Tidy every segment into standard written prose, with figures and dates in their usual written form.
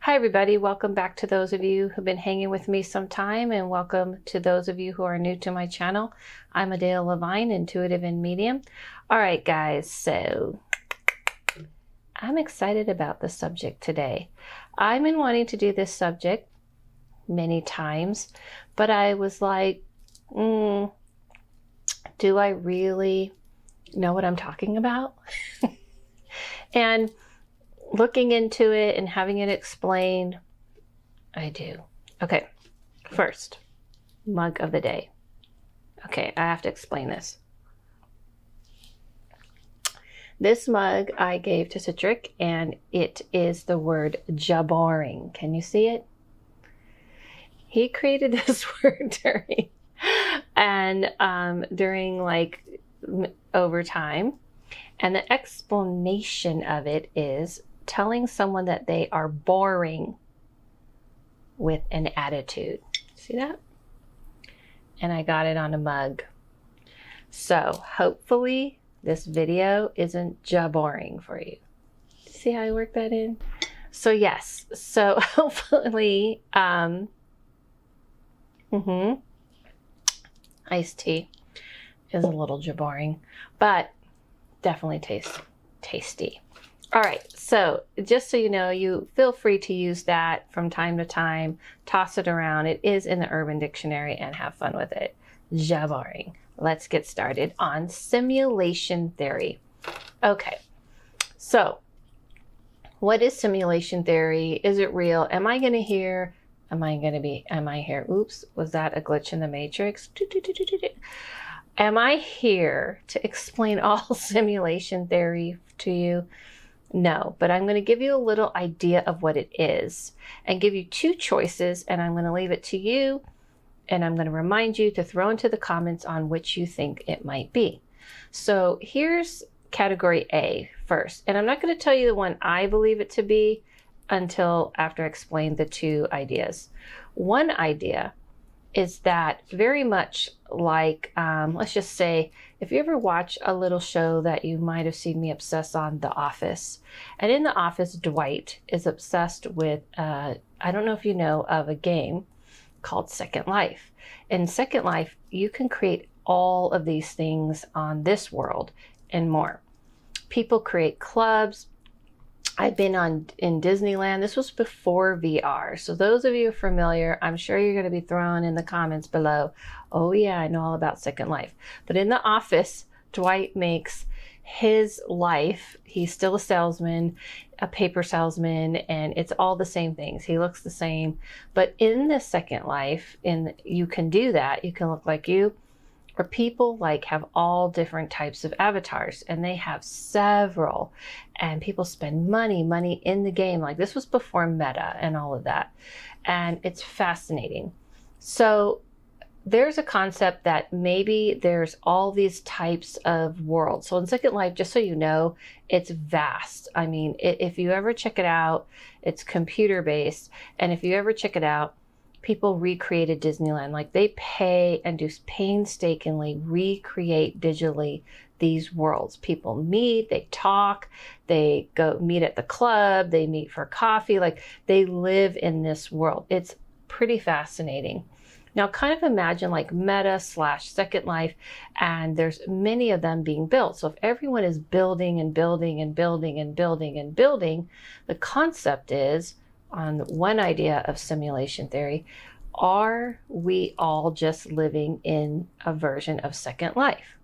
Hi everybody, welcome back to those of you who've been hanging with me some time, and welcome to those of you who are new to my channel. I'm Adele Levine, intuitive and medium. All right guys, so I'm excited about the subject today. I've been wanting to do this subject many times, but I was like, do I really know what I'm talking about? And looking into it and having it explained, I do. Okay, first, mug of the day. Okay, I have to explain this. This mug I gave to Citric, and it is the word jabbering. Can you see it? He created this word during like overtime, and the explanation of it is telling someone that they are boring with an attitude. See that? And I got it on a mug. So hopefully this video isn't boring for you. See how I work that in? So yes, so hopefully, iced tea is a little boring, but definitely tastes tasty. All right, so just so you know, you feel free to use that from time to time, toss it around. It is in the Urban Dictionary, and have fun with it. Jabbering. Let's get started on simulation theory. Okay, so what is simulation theory? Is it real? Am I here? Oops, was that a glitch in the matrix? Am I here to explain all simulation theory to you? No, but I'm going to give you a little idea of what it is and give you two choices, and I'm going to leave it to you, and I'm going to remind you to throw into the comments on which you think it might be. So here's category A first, and I'm not going to tell you the one I believe it to be until after I explain the two ideas. One idea is that very much like, let's just say, if you ever watch a little show that you might have seen me obsess on, The Office. And in The Office, Dwight is obsessed with, I don't know if you know of a game called Second Life. In Second Life, you can create all of these things on this world and more. People create clubs. I've been in Disneyland. This was before VR. So those of you who are familiar, I'm sure you're going to be throwing in the comments below, oh yeah, I know all about Second Life. But in The Office, Dwight makes his life, he's still a salesman, a paper salesman, and it's all the same things. He looks the same. But in the Second Life, you can do that. You can look like you. Or people like have all different types of avatars, and they have several, and people spend money in the game. Like, this was before Meta and all of that, and it's fascinating. So there's a concept that maybe there's all these types of worlds. So in Second Life, just so you know, it's vast. I mean, if you ever check it out, it's computer based, and if you ever check it out, people recreated Disneyland. Like, they pay and do painstakingly recreate digitally these worlds. People meet, they talk, they go meet at the club, they meet for coffee. Like, they live in this world. It's pretty fascinating. Now, kind of imagine like Meta / Second Life, and there's many of them being built. So if everyone is building and building and building and building and building, the concept is, on one idea of simulation theory, are we all just living in a version of Second Life?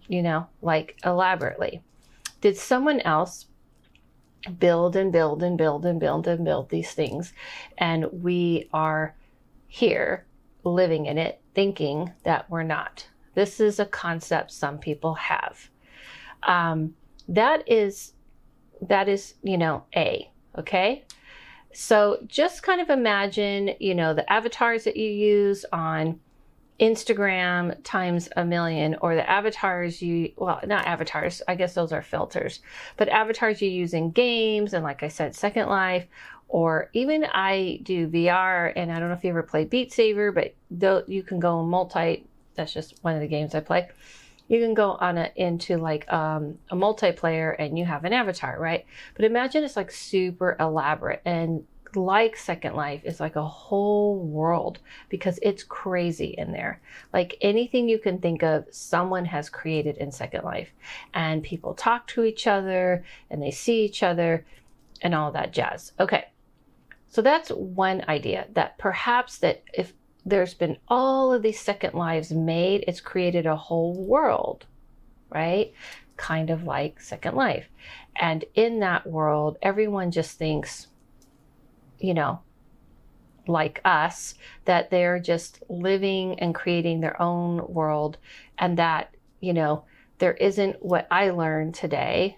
You know, like elaborately. Did someone else build and build and build and build and build these things, and we are here living in it, thinking that we're not? This is a concept some people have. That is, you know, A, okay? So just kind of imagine, you know, the avatars that you use on Instagram times a million, or the avatars well, not avatars, I guess those are filters, but avatars you use in games, and like I said, Second Life, or even I do VR, and I don't know if you ever play Beat Saber, but you can go that's just one of the games I play. You can go on into like a multiplayer, and you have an avatar, right? But imagine it's like super elaborate, and like Second Life is like a whole world because it's crazy in there. Like anything you can think of, someone has created in Second Life, and people talk to each other and they see each other and all that jazz. Okay. So that's one idea, that perhaps that if there's been all of these Second Lives made, it's created a whole world, right? Kind of like Second Life. And in that world, everyone just thinks, you know, like us, that they're just living and creating their own world, and that, you know, there isn't what I learned today,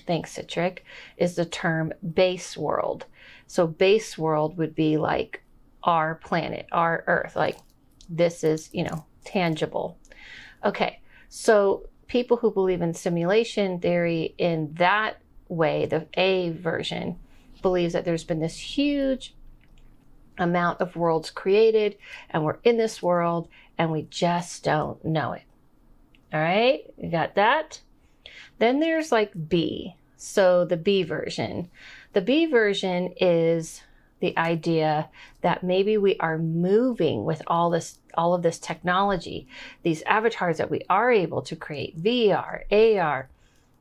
thanks Citric, is the term base world. So base world would be like our planet, our Earth, like this is, you know, tangible. Okay, so people who believe in simulation theory in that way, the A version, believes that there's been this huge amount of worlds created and we're in this world and we just don't know it. All right, you got that? Then there's like B. So the B version. The B version is the idea that maybe we are moving with all of this technology, these avatars that we are able to create, VR, AR,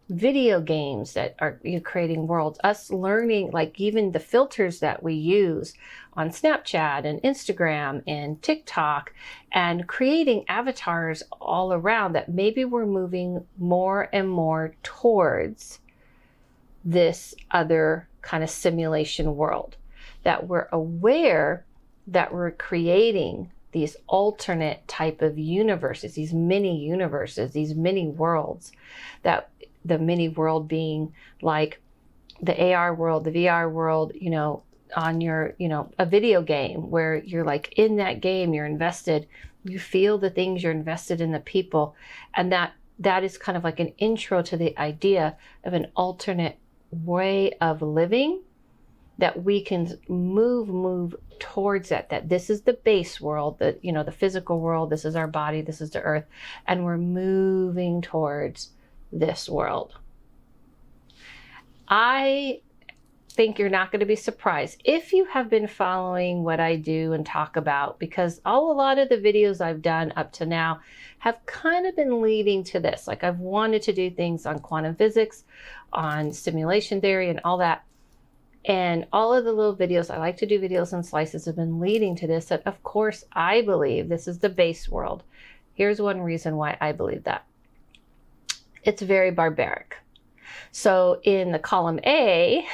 video games that are creating worlds, us learning, like even the filters that we use on Snapchat and Instagram and TikTok, and creating avatars all around, that maybe we're moving more and more towards this other kind of simulation world, that we're aware that we're creating these alternate type of universes, these mini worlds, that the mini world being like the AR world, the VR world, you know, on your, you know, a video game where you're like in that game, you're invested, you feel the things, you're invested in the people. And that is kind of like an intro to the idea of an alternate way of living, that we can move towards that this is the base world, that, you know, the physical world, this is our body, this is the earth, and we're moving towards this world. I think you're not going to be surprised if you have been following what I do and talk about, because a lot of the videos I've done up to now have kind of been leading to this. Like I've wanted to do things on quantum physics, on simulation theory and all that. And all of the little videos, I like to do videos and slices, have been leading to this, that of course I believe this is the base world. Here's one reason why I believe that. It's very barbaric. So in the column A,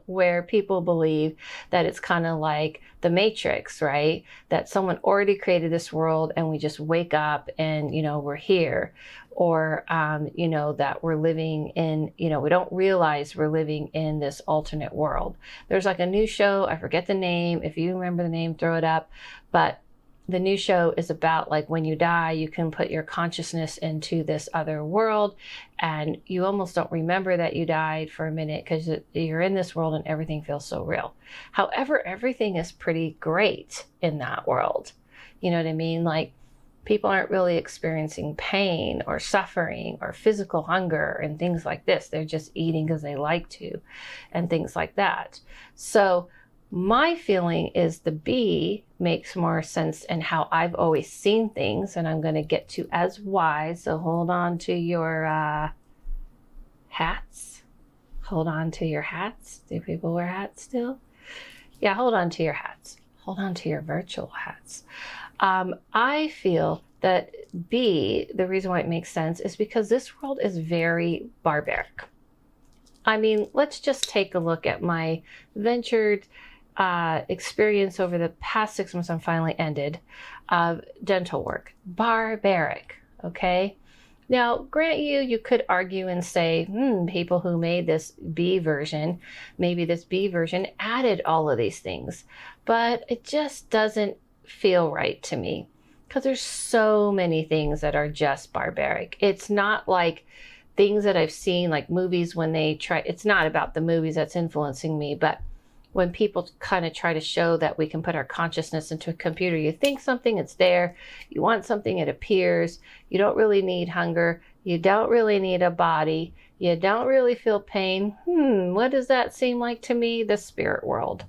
where people believe that it's kind of like the Matrix, right? That someone already created this world and we just wake up and, you know, we're here. Or, you know, that we're living in, you know, we don't realize we're living in this alternate world. There's like a new show, I forget the name. If you remember the name, throw it up. But the new show is about like when you die, you can put your consciousness into this other world and you almost don't remember that you died for a minute because you're in this world and everything feels so real. However, everything is pretty great in that world. You know what I mean? Like people aren't really experiencing pain or suffering or physical hunger and things like this. They're just eating because they like to and things like that. So my feeling is the B makes more sense in how I've always seen things, and I'm going to get to as why. So hold on to your hats. Hold on to your hats. Do people wear hats still? Yeah, hold on to your hats. Hold on to your virtual hats. I feel that B, the reason why it makes sense is because this world is very barbaric. I mean, let's just take a look at my ventured experience over the past 6 months. I'm finally ended of dental work. Barbaric. Okay. Now, grant you could argue and say, people who made this B version, maybe this B version added all of these things, but it just doesn't feel right to me because there's so many things that are just barbaric. It's not like things that I've seen, like movies when they try, it's not about the movies that's influencing me, but when people kind of try to show that we can put our consciousness into a computer, you think something, it's there. You want something, it appears. You don't really need hunger. You don't really need a body. You don't really feel pain. What does that seem like to me? The spirit world.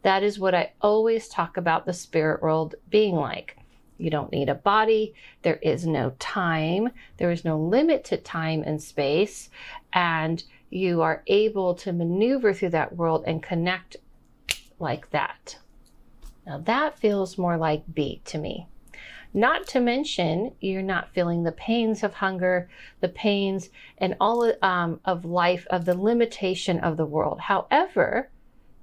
That is what I always talk about the spirit world being like. You don't need a body. There is no time. There is no limit to time and space. And you are able to maneuver through that world and connect like that. Now that feels more like B to me. Not to mention, you're not feeling the pains of hunger, the pains and all of life, of the limitation of the world. However,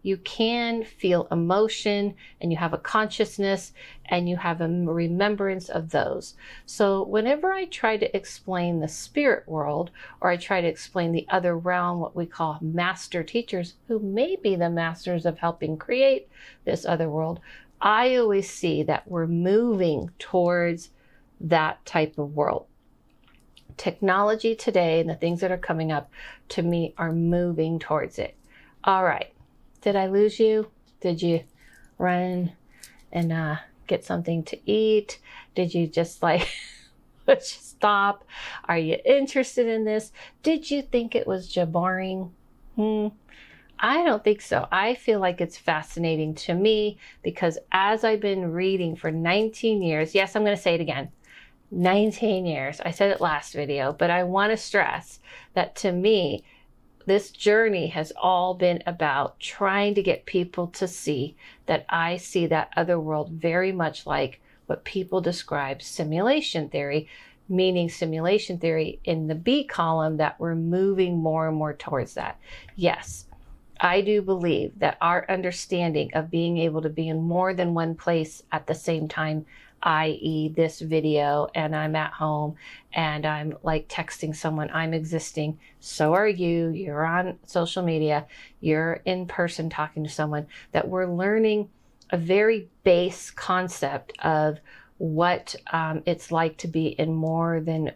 you can feel emotion, and you have a consciousness, and you have a remembrance of those. So whenever I try to explain the spirit world, or I try to explain the other realm, what we call master teachers, who may be the masters of helping create this other world, I always see that we're moving towards that type of world. Technology today and the things that are coming up, to me, are moving towards it. All right. Did I lose you? Did you run and get something to eat? Did you just like stop? Are you interested in this? Did you think it was boring? I don't think so. I feel like it's fascinating to me because as I've been reading for 19 years, yes, I'm going to say it again, 19 years. I said it last video, but I want to stress that to me, this journey has all been about trying to get people to see that I see that other world very much like what people describe simulation theory, meaning simulation theory in the B column, that we're moving more and more towards that. Yes, I do believe that our understanding of being able to be in more than one place at the same time, i.e. this video, and I'm at home and I'm like texting someone, I'm existing, so are you, you're on social media, you're in person talking to someone, that we're learning a very base concept of what it's like to be in more than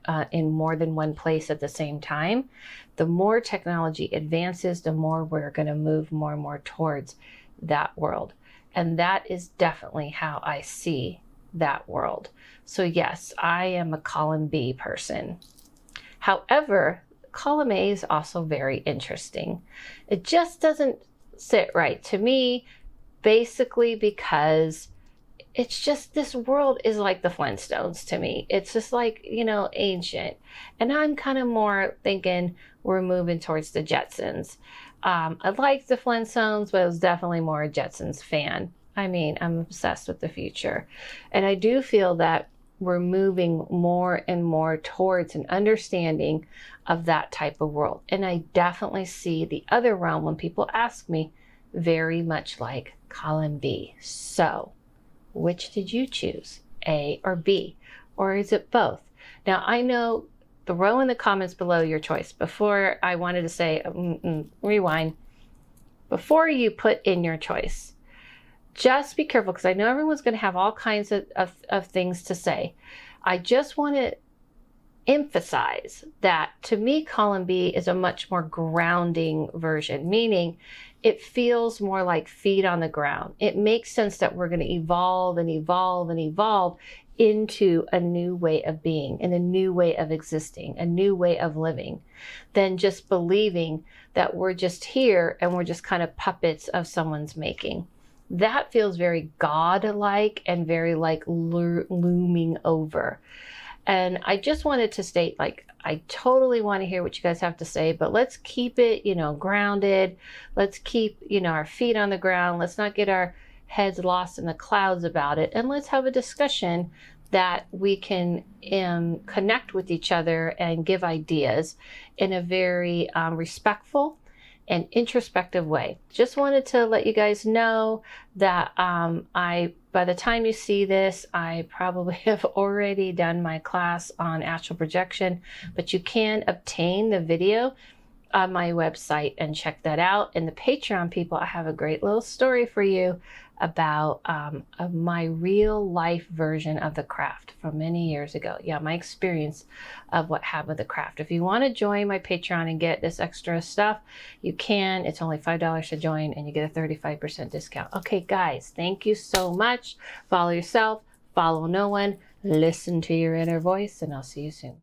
one place at the same time. The more technology advances, the more we're going to move more and more towards that world. And that is definitely how I see that world. So yes, I am a column B person. However, column A is also very interesting. It just doesn't sit right to me, basically because it's just, this world is like the Flintstones to me. It's just like, you know, ancient. And I'm kind of more thinking we're moving towards the Jetsons. I like the Flintstones, but I was definitely more a Jetsons fan. I mean, I'm obsessed with the future. And I do feel that we're moving more and more towards an understanding of that type of world. And I definitely see the other realm, when people ask me, very much like column B. So, which did you choose, A or B? Or is it both? Now, I know, throw in the comments below your choice. Before, I wanted to say, rewind. Before you put in your choice, just be careful, because I know everyone's going to have all kinds of things to say. I just want to emphasize that to me, column B is a much more grounding version, meaning it feels more like feet on the ground. It makes sense that we're going to evolve and evolve and evolve into a new way of being and a new way of existing, a new way of living, than just believing that we're just here and we're just kind of puppets of someone's making. That feels very God-like and very like looming over. And I just wanted to state, like, I totally want to hear what you guys have to say, but let's keep it, you know, grounded. Let's keep, you know, our feet on the ground. Let's not get our heads lost in the clouds about it. And let's have a discussion that we can connect with each other and give ideas in a very respectful and introspective way. Just wanted to let you guys know that by the time you see this, I probably have already done my class on astral projection, but you can obtain the video on my website and check that out. And the Patreon people, I have a great little story for you about my real life version of the craft from many years ago. Yeah, my experience of what happened with the craft. If you want to join my Patreon and get this extra stuff, you can. It's only $5 to join and you get a 35% discount. Okay, guys, thank you so much. Follow yourself, follow no one, listen to your inner voice, and I'll see you soon.